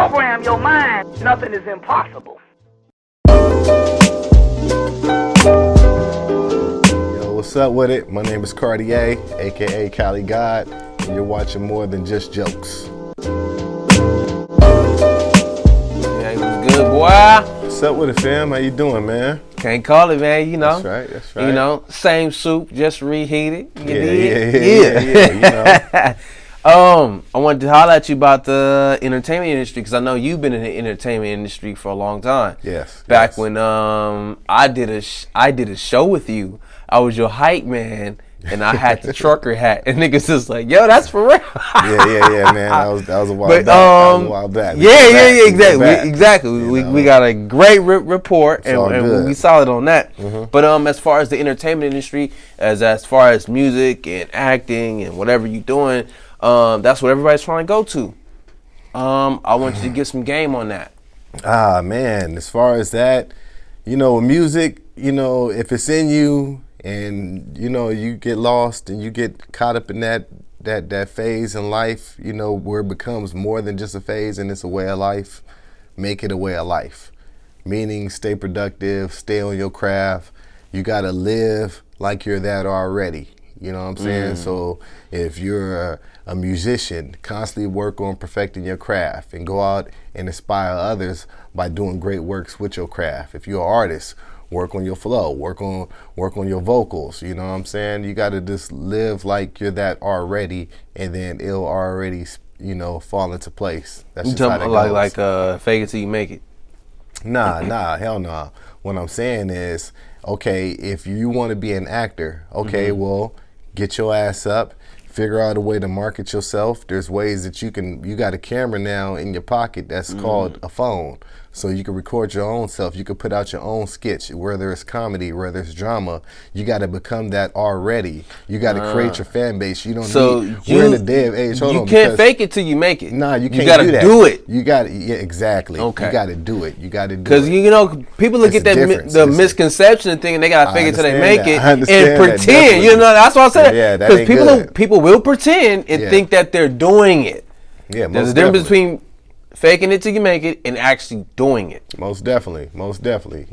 program your mind, nothing is impossible. Yo, what's up with it? My name is Cartier, aka Cali God, and you're watching More Than Just Jokes. Yeah, he was good, boy. What's up with it, fam? How you doing, man? Can't call it, man. You know. That's right. You know, same soup, just reheated. Yeah. You know. I wanted to holler at you about the entertainment industry because I know you've been in the entertainment industry for a long time. Yes. Back when I did a show with you, I was your hype man, and I had the trucker hat, and niggas just like, yo, that's for real. yeah, man. That was a while back. Exactly. We got a great report, and we solid on that. Mm-hmm. But as far as the entertainment industry, as far as music and acting and whatever you're doing, that's what everybody's trying to go to. I want you to get some game on that. Ah, man. As far as that, you know, music, you know, if it's in you and, you know, you get lost and you get caught up in that phase in life, you know, where it becomes more than just a phase and it's a way of life, make it a way of life. Meaning stay productive, stay on your craft. You got to live like you're that already. You know what I'm saying? So if you're a musician, constantly work on perfecting your craft and go out and inspire others by doing great works with your craft. If you're an artist, work on your flow, work on your vocals. You know what I'm saying? You got to just live like you're that already, and then it'll already, you know, fall into place. That's just how that goes. Like fake it till you make it. Nah, hell nah. What I'm saying is, okay, if you want to be an actor, okay, well, get your ass up, figure out a way to market yourself. There's ways that you got a camera now in your pocket that's called a phone. So you can record your own self. You can put out your own sketch, whether it's comedy, whether it's drama. You got to become that already. You got to create your fan base. You don't we're in the day of age. You can't fake it till you make it. Nah, you can't do that. Do it. You got to, yeah, exactly. Okay. You got to do it. You got to do it. Because, you know, people look at the misconception thing and they got to fake it till they make it and pretend. You know, that's what I said. Yeah, that ain't good. People will pretend and think that they're doing it. Yeah, there's a difference between faking it till you make it and actually doing it. Most definitely.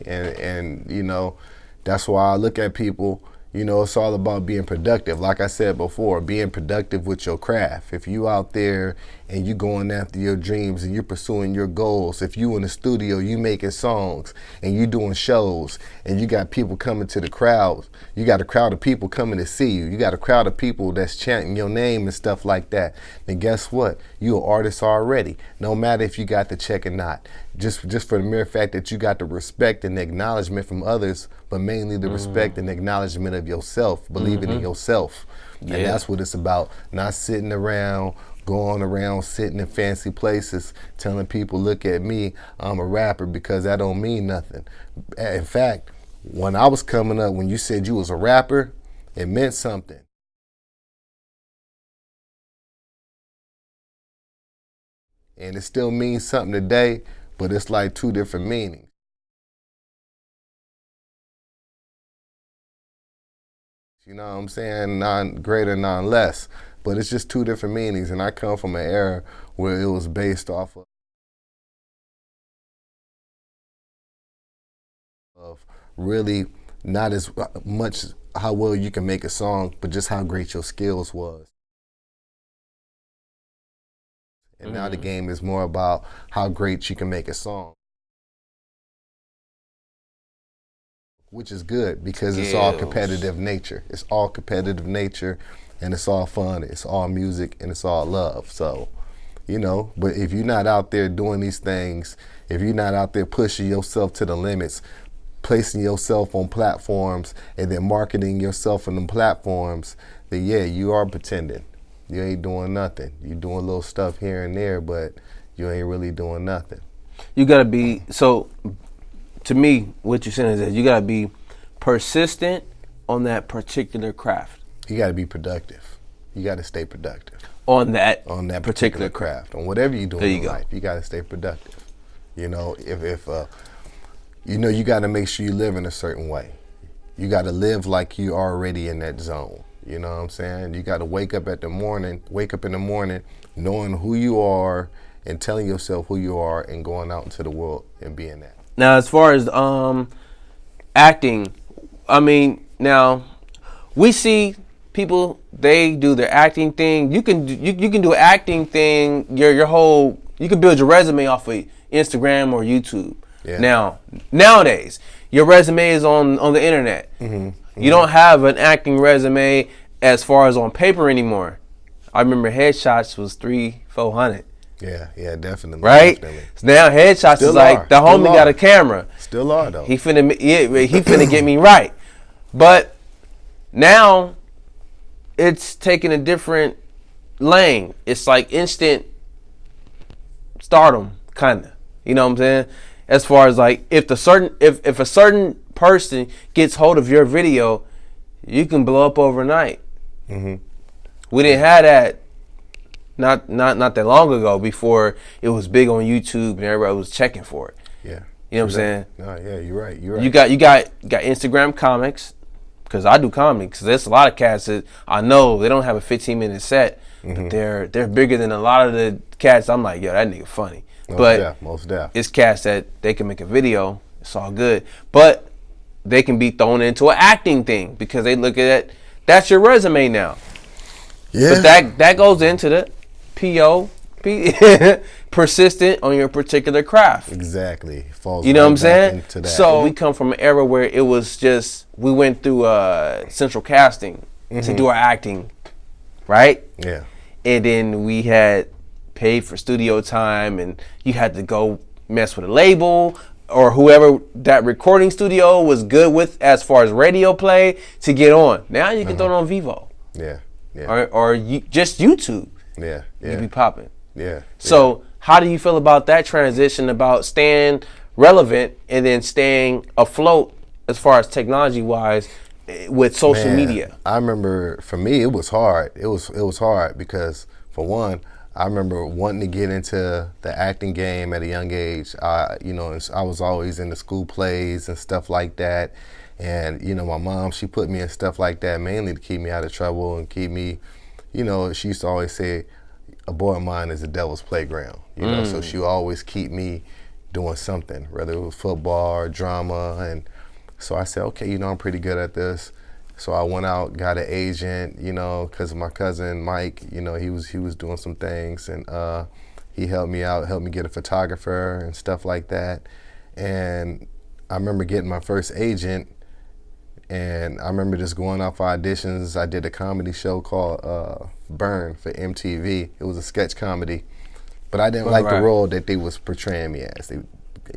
And you know, that's why I look at people, you know, it's all about being productive. Like I said before, being productive with your craft. If you out there and you going after your dreams and you're pursuing your goals, if you in the studio, you making songs and you doing shows and you got people coming to the crowd, you got a crowd of people coming to see you, you got a crowd of people that's chanting your name and stuff like that, then guess what? You an artist already. No matter if you got the check or not. Just for the mere fact that you got the respect and the acknowledgement from others, but mainly the respect and acknowledgement of yourself, believing in yourself. And that's what it's about. Not sitting around, going around, sitting in fancy places, telling people, look at me, I'm a rapper, because that don't mean nothing. In fact, when I was coming up, when you said you was a rapper, it meant something. And it still means something today, but it's like two different meanings. You know what I'm saying? None greater, none less. But it's just two different meanings, and I come from an era where it was based off of really not as much how well you can make a song, but just how great your skills was. And now the game is more about how great you can make a song. Which is good because it's all competitive nature. It's all competitive nature and it's all fun. It's all music and it's all love. So, you know, but if you're not out there doing these things, if you're not out there pushing yourself to the limits, placing yourself on platforms and then marketing yourself on them platforms, then yeah, you are pretending. You ain't doing nothing. You doing little stuff here and there, but you ain't really doing nothing. You gotta be, so to me, what you're saying is that you gotta be persistent on that particular craft. You gotta be productive. You gotta stay productive. On that particular craft. On whatever you're doing in life, you gotta stay productive. You know, if you know, you gotta make sure you live in a certain way. You gotta live like you're already in that zone. You know what I'm saying? You got to wake up in the morning knowing who you are and telling yourself who you are and going out into the world and being that. Now, as far as acting, I mean, now we see people, they do their acting thing. You can do an acting thing. Your whole, you can build your resume off of Instagram or YouTube. Yeah. Now, nowadays, your resume is on the internet. You don't have an acting resume as far as on paper anymore. I remember headshots was $300-400. Yeah, definitely. Right? Definitely. So now headshots Still is like are. the Still homie are. got a camera. Still are though. He finna get me right. But now it's taking a different lane. It's like instant stardom, kinda. You know what I'm saying? As far as like if a certain person gets hold of your video, you can blow up overnight. We didn't have that not that long ago, before it was big on YouTube and everybody was checking for it. Yeah. You know what I'm saying? No, yeah, you're right. You're right. You got Instagram comics, because I do comics. There's a lot of cats that I know they don't have a 15-minute set, but they're bigger than a lot of the cats. I'm like, yo, that nigga funny. Most definitely. It's cats that they can make a video. It's all good, but they can be thrown into an acting thing because they look at it. That's your resume now. Yeah. But that goes into the persistent on your particular craft. Exactly. Falls You know right what I'm saying? into that. So we come from an era where it was just, we went through central casting to do our acting, right? Yeah. And then we had paid for studio time, and you had to go mess with a label or whoever that recording studio was good with as far as radio play to get on. Now you can throw it on Vivo. Yeah. Yeah. Or just YouTube. Yeah. You be popping. Yeah. So how do you feel about that transition, about staying relevant and then staying afloat as far as technology wise with social media? I remember for me it was hard. It was hard because, for one, I remember wanting to get into the acting game at a young age. I was always in the school plays and stuff like that. And, my mom, she put me in stuff like that mainly to keep me out of trouble and keep me, she used to always say, a boy of mine is the devil's playground, so she would always keep me doing something, whether it was football or drama. And so I said, okay, I'm pretty good at this. So I went out, got an agent, because my cousin Mike, he was doing some things, and he helped me out, helped me get a photographer and stuff like that. And I remember getting my first agent, and I remember just going out for auditions. I did a comedy show called Burn for MTV. It was a sketch comedy, but I didn't like the role that they was portraying me as.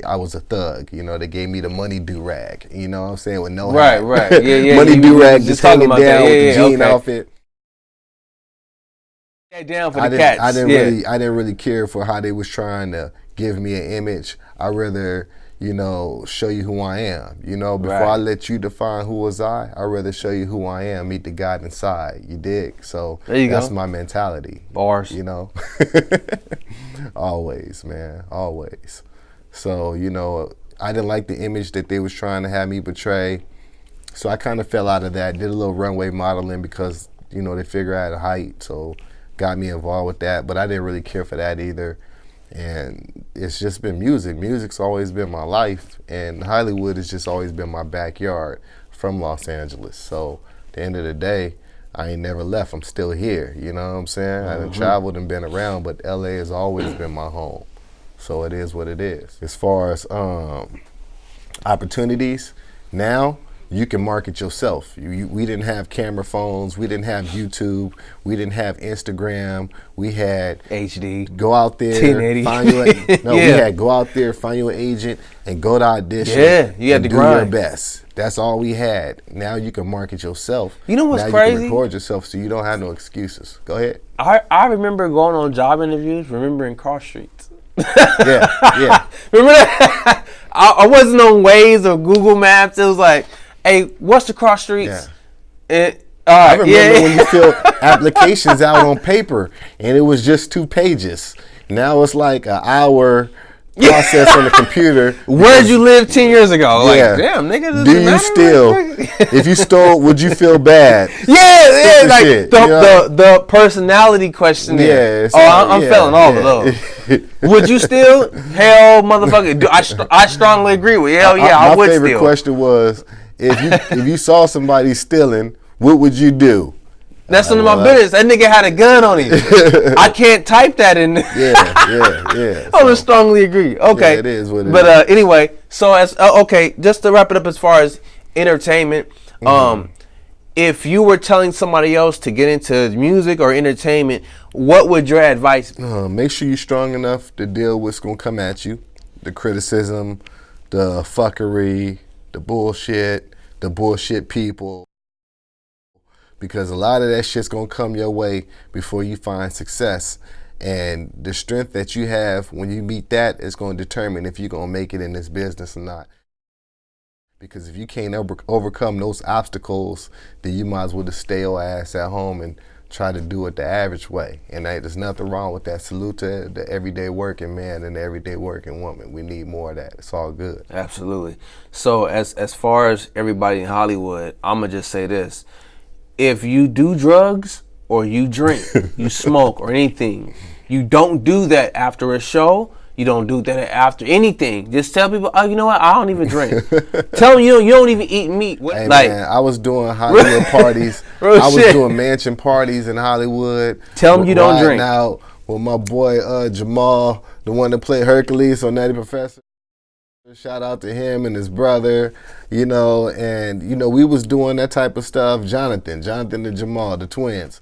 I was a thug, they gave me the money do-rag, you know what I'm saying, with no hat. Right. Yeah. Money do-rag, just hanging down with the jean outfit. Down for the cats. I didn't really care for how they was trying to give me an image. I'd rather, show you who I am. Before I let you define who was I'd rather show you who I am, meet the God inside. You dig? So that's my mentality. Bars. Always, man, always. So, I didn't like the image that they was trying to have me portray. So I kind of fell out of that, did a little runway modeling because, they figure out a height, so got me involved with that. But I didn't really care for that either. And it's just been music. Music's always been my life, and Hollywood has just always been my backyard from Los Angeles. So at the end of the day, I ain't never left. I'm still here, you know what I'm saying? I done traveled and been around, but LA has always been my home. So it is what it is. As far as opportunities, now you can market yourself. We didn't have camera phones. We didn't have YouTube. We didn't have Instagram. We had HD. Go out there, 1080. find you we had go out there, find you an agent, and go to audition. Yeah, you had to do grind. your best. That's all we had. Now you can market yourself. You know what's now crazy? You can record yourself, so you don't have no excuses. Go ahead. I remember going on job interviews, remembering cross streets. Yeah. Remember that? I wasn't on Waze or Google Maps. It was like, hey, what's the cross streets? Yeah. I remember when you fill applications out on paper and it was just 2 pages. Now it's like an hour process on the computer. Where'd you live 10 years ago? Like, damn, nigga, do you still, if you stole, would you feel bad? Yeah, like shit, the personality questionnaire. Yeah, I'm failing all of those. Would you steal? Hell, motherfucker. I strongly agree with you. Hell yeah, I would steal. My favorite question was, if you saw somebody stealing, what would you do? That's none of my business. That nigga had a gun on him. I can't type that in. Yeah. I would strongly agree. Okay. Yeah, it is what it is. But anyway, so okay, just to wrap it up as far as entertainment, if you were telling somebody else to get into music or entertainment, what would your advice be? Make sure you're strong enough to deal with what's gonna come at you, the criticism, the fuckery, the bullshit people. Because a lot of that shit's gonna come your way before you find success. And the strength that you have when you meet that is gonna determine if you're gonna make it in this business or not. Because if you can't overcome those obstacles, then you might as well just stay your ass at home and try to do it the average way. And there's nothing wrong with that. Salute to the everyday working man and the everyday working woman. We need more of that. It's all good. Absolutely. So as far as everybody in Hollywood, I'm gonna just say this. If you do drugs or you drink, you smoke or anything, you don't do that after a show. You don't do that after anything. Just tell people, oh, you know what? I don't even drink. Tell them you don't even eat meat. Hey, man, I was doing Hollywood parties. I was doing mansion parties in Hollywood. Tell them you don't drink. Out with my boy Jamal, the one that played Hercules on Nutty Professor. Shout out to him and his brother, and we was doing that type of stuff. Jonathan and Jamal, the twins.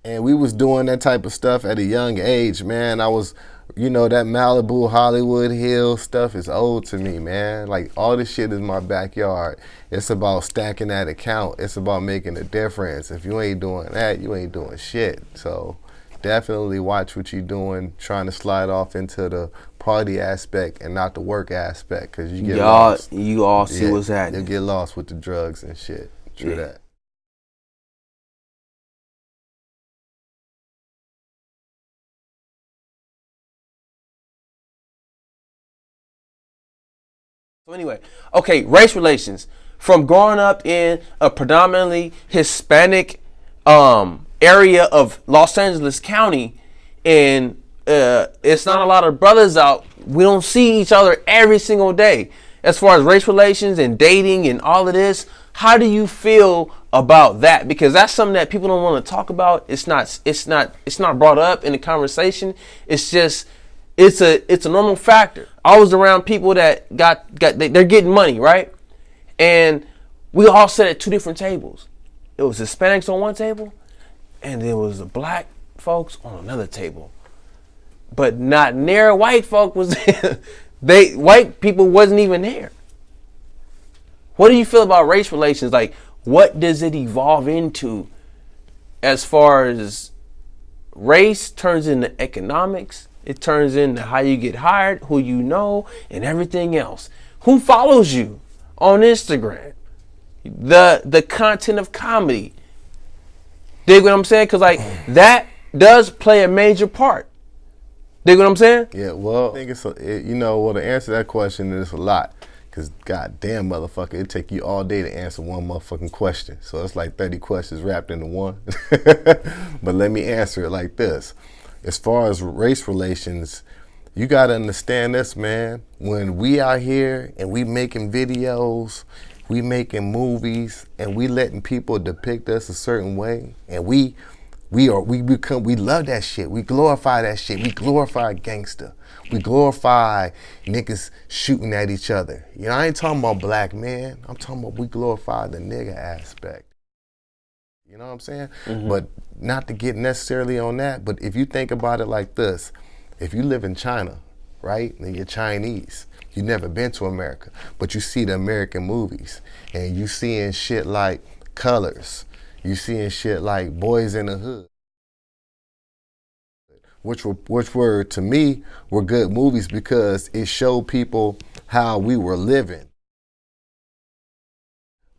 And we was doing that type of stuff at a young age, man. I was, that Malibu, Hollywood Hills stuff is old to me, man. Like, all this shit is my backyard. It's about stacking that account. It's about making a difference. If you ain't doing that, you ain't doing shit. So definitely watch what you're doing, trying to slide off into the party aspect and not the work aspect, because you get lost. You all see what's happening. You'll get lost with the drugs and shit. True that. So anyway, okay, race relations. From growing up in a predominantly Hispanic area of Los Angeles County, and it's not a lot of brothers out. We don't see each other every single day. As far as race relations and dating and all of this, how do you feel about that? Because that's something that people don't want to talk about. It's not brought up in the conversation. It's just it's a normal factor. I was around people that they're getting money, right? And we all sat at two different tables. It was Hispanics on one table, and there was the black folks on another table. But not near white folk was there. White people wasn't even there. What do you feel about race relations? Like, what does it evolve into as far as race turns into economics? It turns into how you get hired, who you know, and everything else. Who follows you on Instagram? The content of comedy. Dig what I'm saying? Because that does play a major part. Dig what I'm saying? Yeah, well, I think to answer that question is a lot. Because goddamn, motherfucker, it take you all day to answer one motherfucking question. So it's like 30 questions wrapped into one. But let me answer it like this. As far as race relations, you got to understand this, man. When we out here and we making videos, we making movies, and we letting people depict us a certain way, and we love that shit. We glorify that shit. We glorify gangster. We glorify niggas shooting at each other. I ain't talking about black men. I'm talking about we glorify the nigga aspect. You know what I'm saying? Mm-hmm. But not to get necessarily on that, but if you think about it like this, if you live in China, right, and you're Chinese, you've never been to America, but you see the American movies, and you seeing shit like Colors, you seeing shit like Boys in the Hood, which were to me were good movies because it showed people how we were living.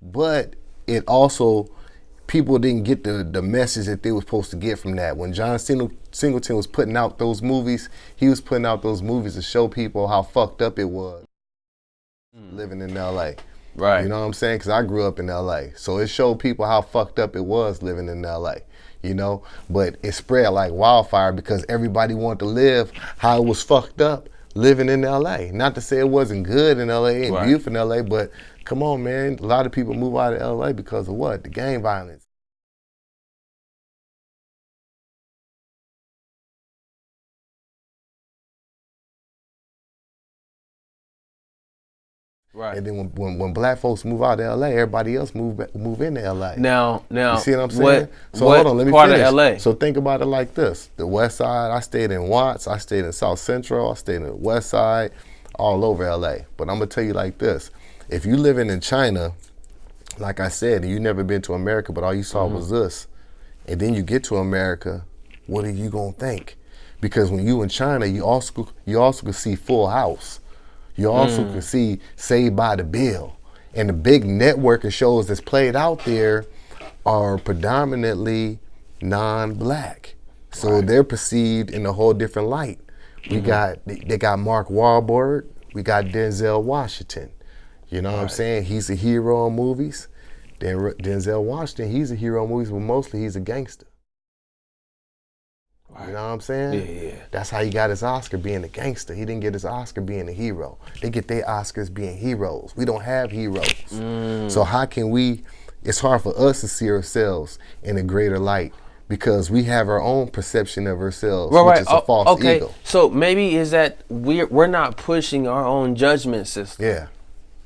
But it also, people didn't get the message that they were supposed to get from that. When John Singleton was putting out those movies, he was putting out those movies to show people how fucked up it was living in LA. Right. You know what I'm saying? Because I grew up in LA. So it showed people how fucked up it was living in LA. you know, but it spread like wildfire because everybody wanted to live how it was fucked up living in LA. Not to say it wasn't good in LA and beautiful in LA, but come on, man, a lot of people move out of LA because of what? The gang violence. Right. And then when black folks move out of LA, everybody else move into LA. Now, you see what I'm saying? So hold on, let me part finish. Of LA? So think about it like this: the West Side. I stayed in Watts. I stayed in South Central. I stayed in the West Side, all over LA. But I'm gonna tell you like this: if you living in China, like I said, and you never been to America, but all you saw was this, and then you get to America, what are you gonna think? Because when you in China, you also can see Full House. You also can see Saved by the Bell. And the big network of shows that's played out there are predominantly non-black. So they're perceived in a whole different light. They got Mark Wahlberg, we got Denzel Washington. You know what I'm saying? He's a hero in movies. Denzel Washington, he's a hero in movies, but mostly he's a gangster. You know what I'm saying? Yeah. That's how he got his Oscar, being a gangster. He didn't get his Oscar being a hero. They get their Oscars being heroes. We don't have heroes. So how can we, it's hard for us to see ourselves in a greater light because we have our own perception of ourselves, which is a false ego. So maybe is that we're not pushing our own judgment system. Yeah.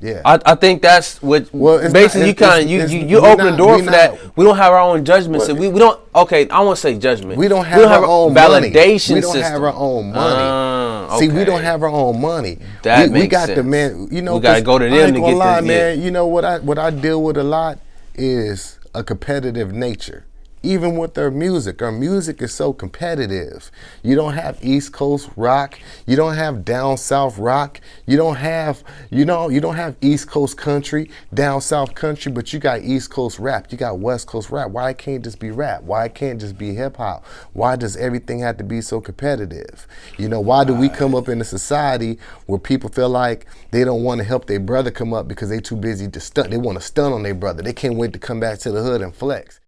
Yeah, I think that's what basically you open the door for that. We don't have our own judgment system. We don't. Okay, I won't say judgment. We don't have our own validation. We don't have our own money. See, we don't have our own money. That we makes got sense. the man. You know, we gotta go to them to get lie, the man. You know what I deal with a lot is a competitive nature. Even with our music is so competitive. You don't have East Coast rock, you don't have down South rock, you don't have East Coast country, down South country, but you got East Coast rap, you got West Coast rap. Why it can't just be rap? Why it can't just be hip hop? Why does everything have to be so competitive? You know, why do we come up in a society where people feel like they don't want to help their brother come up because they too busy to stunt? They want to stunt on their brother. They can't wait to come back to the hood and flex.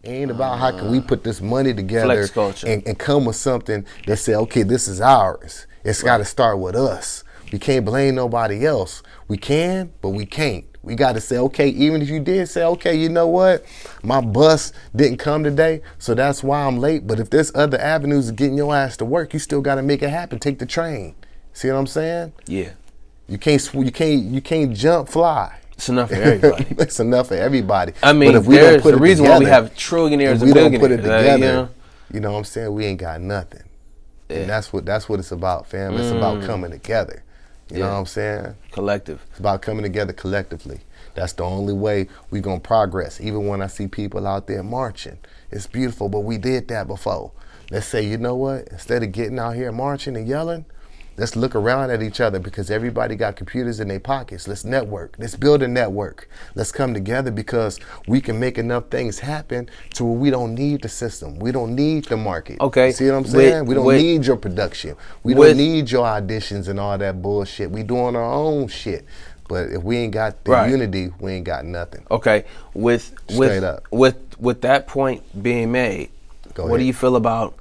It ain't about how can we put this money together and come with something that say, okay, this is ours. It's got to start with us. We can't blame nobody else. We can, but we can't. We got to say, okay, even if you did say, okay, you know what? My bus didn't come today, so that's why I'm late. But if there's other avenues of getting your ass to work, you still got to make it happen. Take the train. See what I'm saying? Yeah. You can't jump, fly. It's enough for everybody. It's enough for everybody. I mean, but if we there's don't put the it reason together, why we have trillionaires and we don't billionaires. put it together, you know what I'm saying? We ain't got nothing. Yeah. And that's what it's about, fam. It's about coming together. You know what I'm saying? Collective. It's about coming together collectively. That's the only way we gonna progress. Even when I see people out there marching, it's beautiful, but we did that before. Let's say, you know what? Instead of getting out here marching and yelling, let's look around at each other because everybody got computers in their pockets. Let's network. Let's build a network. Let's come together because we can make enough things happen to where we don't need the system. We don't need the market. Okay. You see what I'm saying? We don't need your production. We don't need your auditions and all that bullshit. We doing our own shit. But if we ain't got the unity, we ain't got nothing. Okay. With that point being made, what do you feel about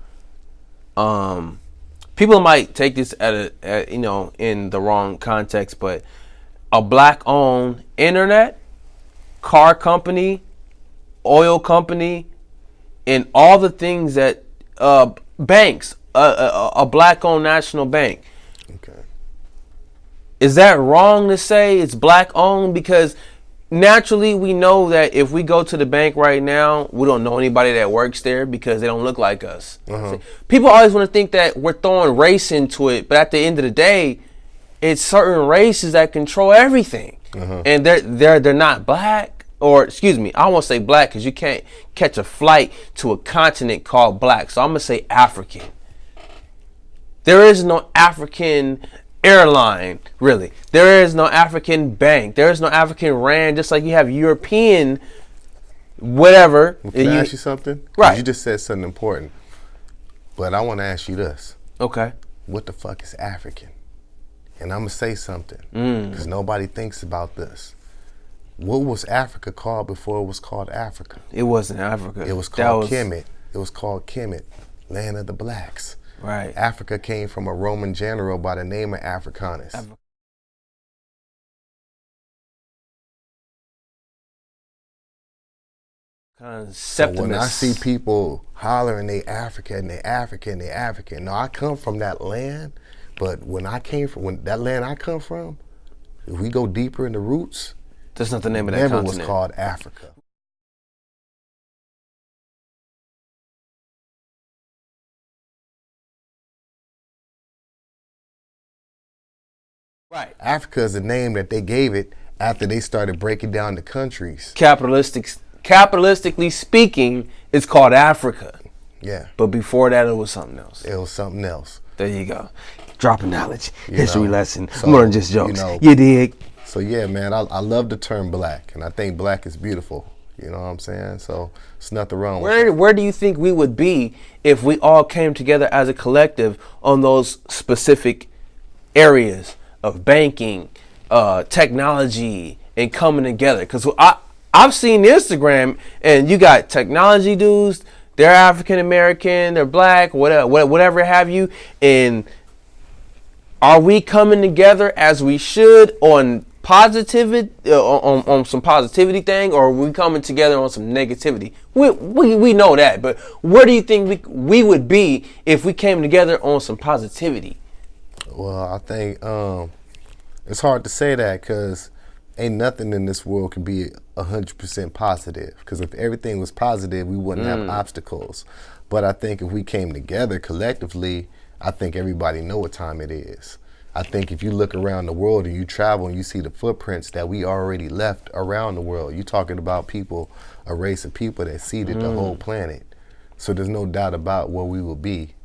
people might take this in the wrong context, but a black-owned internet, car company, oil company, and all the things that banks, a black-owned national bank. Okay. Is that wrong to say it's black-owned? Because naturally, we know that if we go to the bank right now, we don't know anybody that works there because they don't look like us. People always want to think that we're throwing race into it, but at the end of the day, it's certain races that control everything, and they're not black. Or excuse me, I won't say black because you can't catch a flight to a continent called black. So I'm gonna say African. There is no African airline, really. There is no African bank. There is no African rand, just like you have European whatever. Well, can I ask you something? Right. You just said something important. But I want to ask you this. Okay. What the fuck is African? And I'm going to say something because nobody thinks about this. what was Africa called before it was called Africa? It wasn't Africa. It was called Kemet. It was called Kemet, land of the blacks. Right. Africa came from a Roman general by the name of Africanus. So when I see people hollering they African, they African, they African. No, I come from that land, but when that land I come from, if we go deeper in the roots, that's not the name of that never continent. Was called Africa. Right. Africa is a name that they gave it after they started breaking down the countries. Capitalistically speaking, it's called Africa. Yeah. But before that, it was something else. It was something else. There you go. Dropping knowledge, history lesson, so, more than just jokes. You dig? So yeah, man, I love the term black, and I think black is beautiful. You know what I'm saying? So it's nothing wrong with that. Where do you think we would be if we all came together as a collective on those specific areas of banking, technology, and coming together? Because I've seen Instagram, and you got technology dudes, they're African American, they're black, whatever have you, and are we coming together as we should on positivity, on some positivity thing, or are we coming together on some negativity? We know that, but where do you think we would be if we came together on some positivity? Well, I think it's hard to say that because ain't nothing in this world can be 100% positive. Because if everything was positive, we wouldn't have obstacles. But I think if we came together collectively, I think everybody know what time it is. I think if you look around the world and you travel and you see the footprints that we already left around the world, you're talking about people, a race of people that seeded the whole planet. So there's no doubt about where we will be.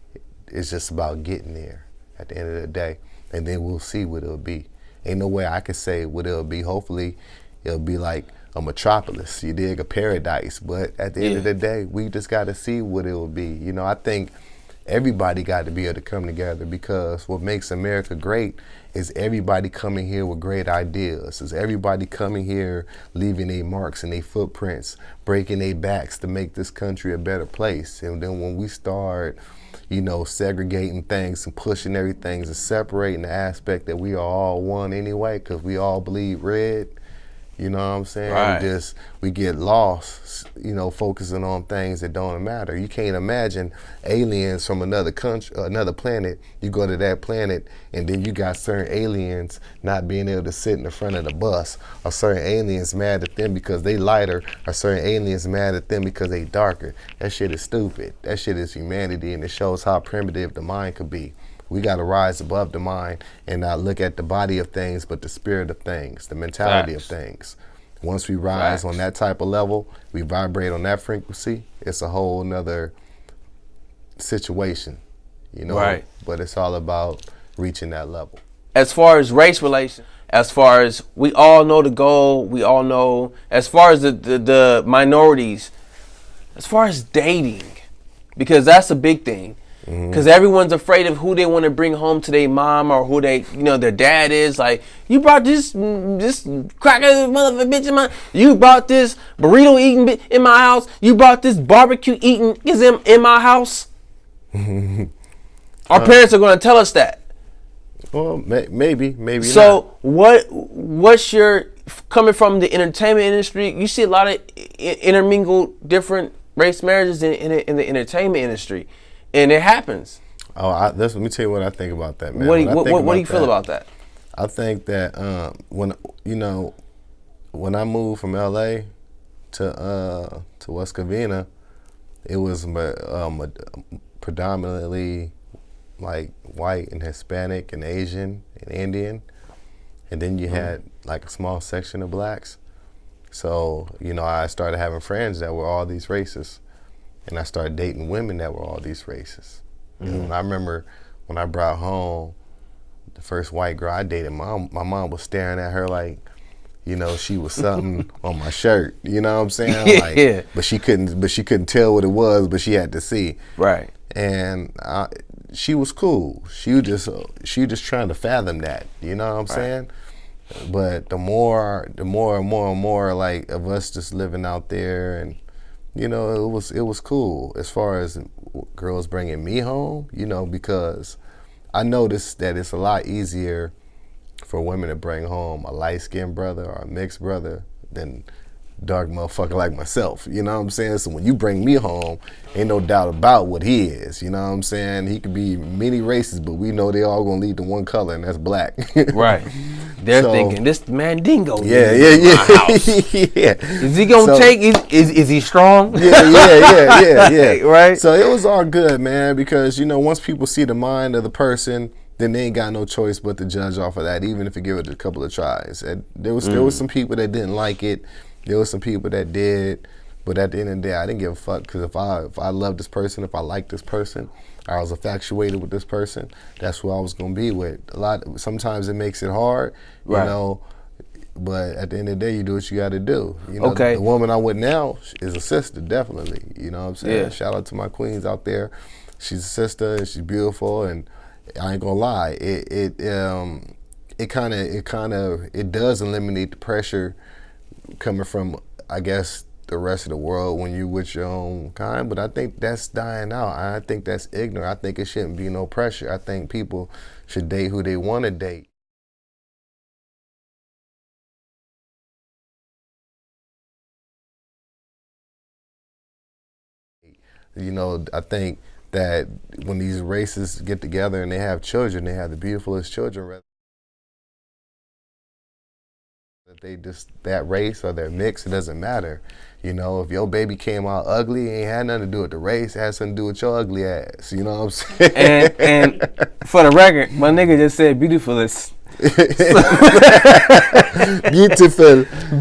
It's just about getting there at the end of the day. And then we'll see what it'll be. Ain't no way I can say what it'll be. Hopefully it'll be like a metropolis, you dig, a paradise. But at the end of the day, we just got to see what it will be. You know, I think everybody got to be able to come together, because what makes America great is everybody coming here with great ideas. Is everybody coming here leaving their marks and their footprints, breaking their backs to make this country a better place. And then when we start, you know, segregating things and pushing everything and separating the aspect that we are all one anyway, because we all bleed red. You know what I'm saying? Right. We get lost, you know, focusing on things that don't matter. You can't imagine aliens from another country, another planet. You go to that planet, and then you got certain aliens not being able to sit in the front of the bus, or certain aliens mad at them because they lighter, or certain aliens mad at them because they darker. That shit is stupid. That shit is humanity, and it shows how primitive the mind could be. We got to rise above the mind and not look at the body of things, but the spirit of things, the mentality of things. Once we rise on that type of level, we vibrate on that frequency, it's a whole nother situation, you know? Right. But it's all about reaching that level. As far as race relations, as far as we all know the goal, we all know, as far as the minorities, as far as dating, because that's a big thing. Because everyone's afraid of who they want to bring home to their mom, or who they, you know, their dad is. Like, you brought this cracker motherfucker bitch in my, you brought this burrito eating bitch in my house. You brought this barbecue eating is in my house. Our parents are going to tell us that. Well, maybe not. So what's your, coming from the entertainment industry, you see a lot of intermingled different race marriages in the entertainment industry. And it happens. Let me tell you what I think about that, man. What do you feel about that? I think that when I moved from LA to West Covina, it was predominantly like white and Hispanic and Asian and Indian, and then you had like a small section of blacks. So, you know, I started having friends that were all these races. And I started dating women that were all these races. You know, and I remember when I brought home the first white girl I dated, my mom was staring at her like, you know, she was something on my shirt. You know what I'm saying? Like, but she couldn't tell what it was, but she had to see. Right. And she was cool. She was just trying to fathom that. You know what I'm saying? But the more and more like of us just living out there, and you know, it was cool as far as girls bringing me home, you know, because I noticed that it's a lot easier for women to bring home a light-skinned brother or a mixed brother than dark motherfucker like myself, you know what I'm saying? So when you bring me home, ain't no doubt about what he is, you know what I'm saying? He could be many races, but we know they all gonna lead to one color, and that's black. Right. They're thinking, this Mandingo yeah. Is he gonna take, is he strong? Yeah. Right? So it was all good, man, because, you know, once people see the mind of the person, then they ain't got no choice but to judge off of that, even if you give it a couple of tries. And there was some people that didn't like it. There was some people that did, but at the end of the day, I didn't give a fuck, because if I love this person, if I like this person, I was infatuated with this person, that's who I was gonna be with. Sometimes it makes it hard, you know, but at the end of the day, you do what you gotta do. You know, the woman I'm with now is a sister, definitely. You know what I'm saying? Yeah. Shout out to my queens out there. She's a sister and she's beautiful, and I ain't gonna lie, it does eliminate the pressure coming from, I guess, the rest of the world when you with your own kind, but I think that's dying out. I think that's ignorant. I think it shouldn't be no pressure. I think people should date who they want to date. You know, I think that when these races get together and they have children, they have the beautifulest children. They just, that race or their mix, it doesn't matter. You know, if your baby came out ugly, it ain't had nothing to do with the race, it had something to do with your ugly ass. You know what I'm saying? And for the record, my nigga just said beautifulest.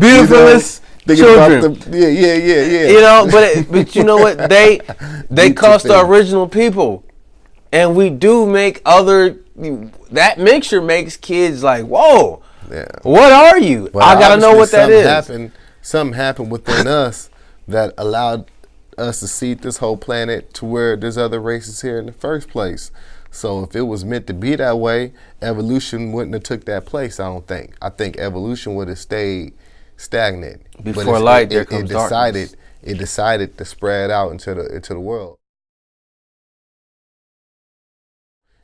Beautifulest children. Yeah. You know, but you know what? They cost the original people. And we do make that mixture makes kids like, whoa. Yeah. What are you? But I gotta know what that is. Something happened within us that allowed us to see this whole planet to where there's other races here in the first place. So if it was meant to be that way, evolution wouldn't have took that place, I don't think. I think evolution would have stayed stagnant. Before light, there comes darkness. It decided to spread out into the world.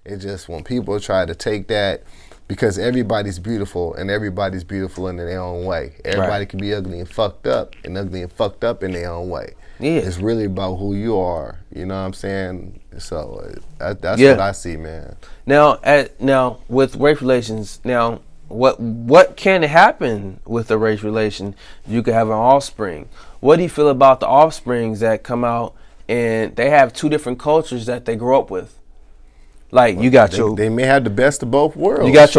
It just, when people try to take that, because everybody's beautiful and everybody's beautiful in their own way. Everybody can be ugly and fucked up in their own way. Yeah. It's really about who you are. You know what I'm saying? So that's what I see, man. Now with race relations, what can happen with a race relation? You could have an offspring. What do you feel about the offsprings that come out and they have two different cultures that they grow up with? Like, you got they may have the best of both worlds. You got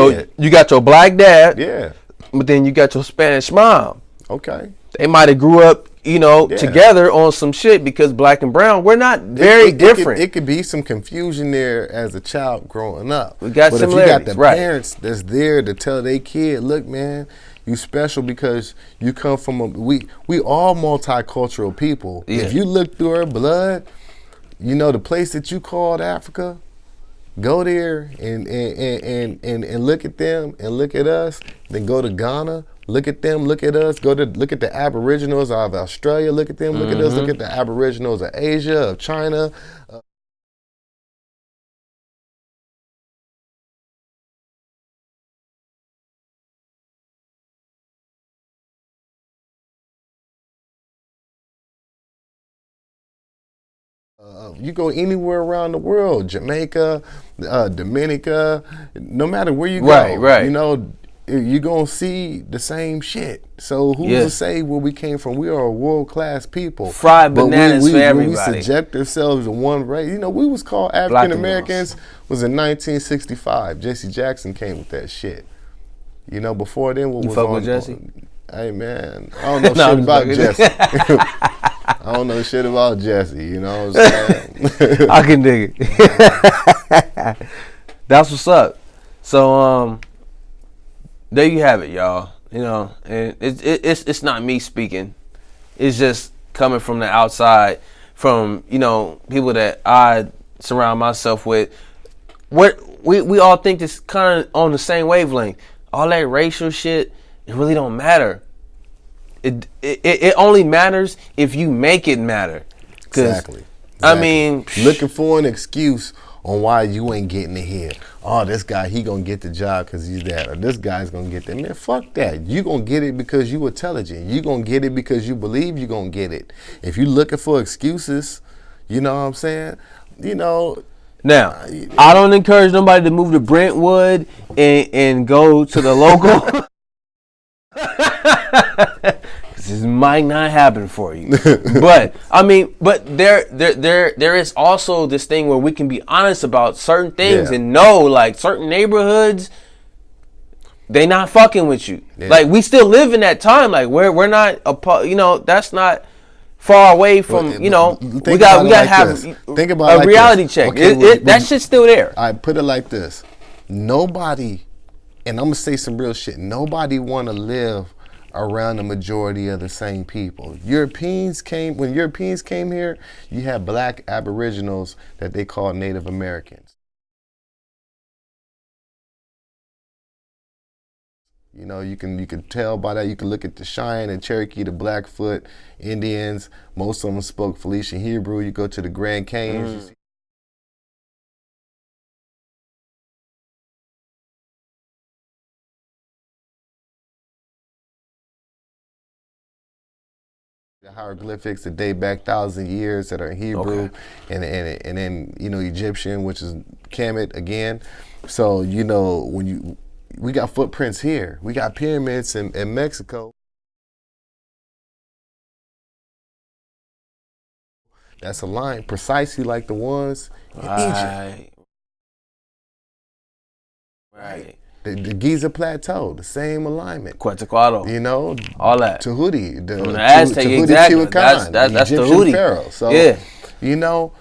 your black dad. Yeah. But then you got your Spanish mom. Okay. They might have grew up, together on some shit, because black and brown, we're not very different. It could be some confusion there as a child growing up. We got similarities. If you got the parents that's there to tell their kid, look, man, you special because you come from we all multicultural people. Yeah. If you look through our blood, you know, the place that you called Africa, go there and look at them and look at us. Then go to Ghana, look at them, look at us. Look at the Aboriginals of Australia. Look at them, look at us. Look at the Aboriginals of Asia, of China. You go anywhere around the world, Jamaica, Dominica, no matter where you go, right. You know, you're going to see the same shit. So who's to say where we came from? We are a world-class people. Fried bananas for everybody. We subject ourselves to one race. You know, we was called African Americans was in 1965. Jesse Jackson came with that shit. You know, before then, what was on? With Jesse? Hey, man, I don't know shit about Jesse. I don't know shit about Jesse, you know what I'm saying? I can dig it. That's what's up. So, there you have it, y'all. You know, and it's not me speaking. It's just coming from the outside, from, people that I surround myself with. What we all think this kind of on the same wavelength. all that racial shit, it really don't matter. It only matters if you make it matter. Exactly. I mean, looking for an excuse on why you ain't getting it here. Oh, this guy, he gonna get the job because he's that, or this guy's gonna get that. Man, fuck that. You gonna get it because you intelligent. You gonna get it because you believe you gonna get it. If you looking for excuses, you know what I'm saying? You know. Now, I don't encourage nobody to move to Brentwood and go to the local. This might not happen for you, but I mean, but there is also this thing where we can be honest about certain things and know, like, certain neighborhoods, they not fucking with you. Yeah. Like, we still live in that time. Like, we're not, you know, that's not far away from, you know, we got to have think about a reality check. Okay, that shit's still there. I put it like this: nobody, and I'm gonna say some real shit. Nobody want to live around the majority of the same people. When Europeans came here, you had black aboriginals that they called Native Americans. You know, you can tell by that. You can look at the Cheyenne and Cherokee, the Blackfoot Indians. Most of them spoke Phoenician Hebrew. You go to the Grand Canyons, you see the hieroglyphics that date back 1,000 years that are in Hebrew, and then, you know, Egyptian, which is Kemet again. So, you know, we got footprints here. We got pyramids in Mexico. That's aligned precisely like the ones in Egypt. Right. The Giza Plateau, the same alignment. Quetzalcoatl. You know, all that. Tahuti, the Aztec, exactly. That's the Tahuti. Pharaoh. So, yeah. You know,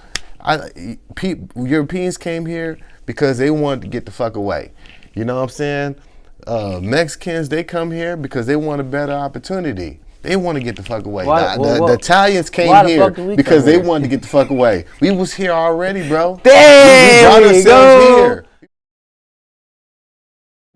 Europeans came here because they wanted to get the fuck away. You know what I'm saying? Mexicans, they come here because they want a better opportunity. They want to get the fuck away. The Italians came here because they wanted to get the fuck away. We was here already, bro. Damn, we brought ourselves here.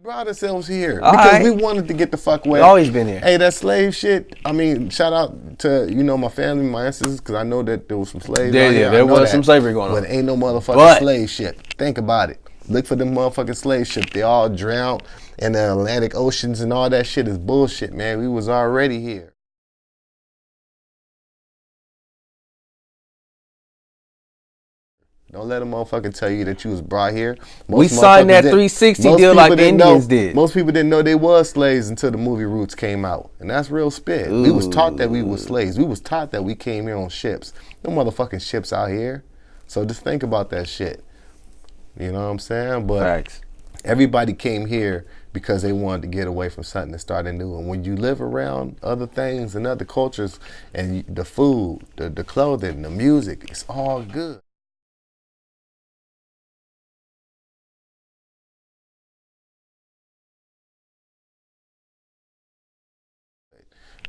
Brought ourselves here because we wanted to get the fuck away. We've always been here. Hey, that slave shit. I mean, shout out to, you know, my family, my ancestors, because I know that there was some slaves. There was some slavery going on. But ain't no motherfucking slave ship. Think about it. Look for them motherfucking slave ships. They all drowned in the Atlantic Oceans and all that shit is bullshit, man. We was already here. Don't let a motherfucker tell you that you was brought here. We signed that 360 deal like the Indians did. Most people didn't know they was slaves until the movie Roots came out. And that's real spit. Ooh. We was taught that we was slaves. We was taught that we came here on ships. No motherfucking ships out here. So just think about that shit. You know what I'm saying? But facts. Everybody came here because they wanted to get away from something and start anew. And when you live around other things and other cultures and the food, the clothing, the music, it's all good.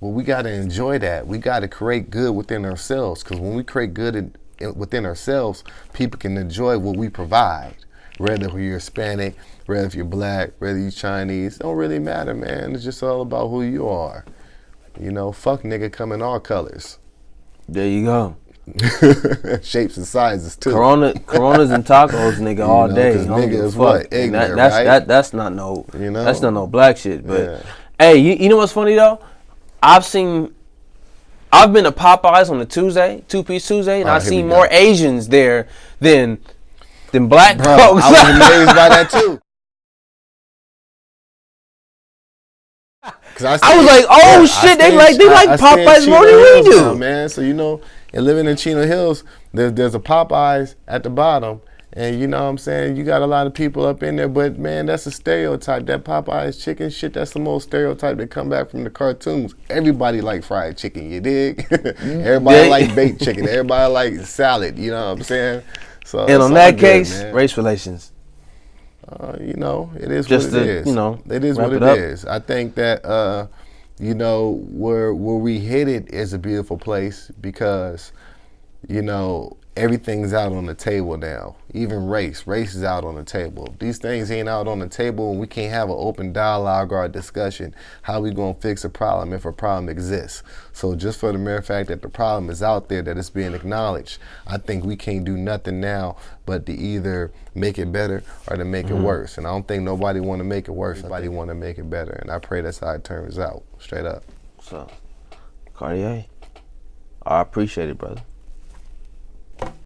Well, we got to enjoy that. We got to create good within ourselves, because when we create good within ourselves, people can enjoy what we provide. Whether you're Hispanic, whether if you're black, whether you're Chinese, it don't really matter, man. It's just all about who you are. You know, fuck nigga come in all colors. There you go. Shapes and sizes too. Coronas and tacos, nigga, all day. Because nigga is what? Ignorant, that's not no. You know? That's not no black shit. But hey, you know what's funny though? I've been to Popeyes on a Tuesday, 2-piece Tuesday, and I've seen more Asians there than black folks. I was amazed by that too. I was like, oh shit, they like Popeyes more than we do, now, man. So you know, and living in Chino Hills, there's a Popeyes at the bottom. And you know what I'm saying? You got a lot of people up in there, but man, that's a stereotype. That Popeye's chicken shit, that's the most stereotype that come back from the cartoons. Everybody like fried chicken, you dig? Everybody like baked chicken. Everybody like salad, you know what I'm saying? So and on that case, race relations. You know, it is what it is. You know, it is what it is. I think that, you know, where we hit it is a beautiful place because you know, everything's out on the table now. Even race is out on the table. If these things ain't out on the table and we can't have an open dialogue or a discussion, how we gonna fix a problem if a problem exists? So just for the mere fact that the problem is out there, that it's being acknowledged, I think we can't do nothing now but to either make it better or to make it worse. And I don't think nobody want to make it worse. Everybody want to make it better. And I pray that's how it turns out, straight up. So, Cartier, I appreciate it, brother.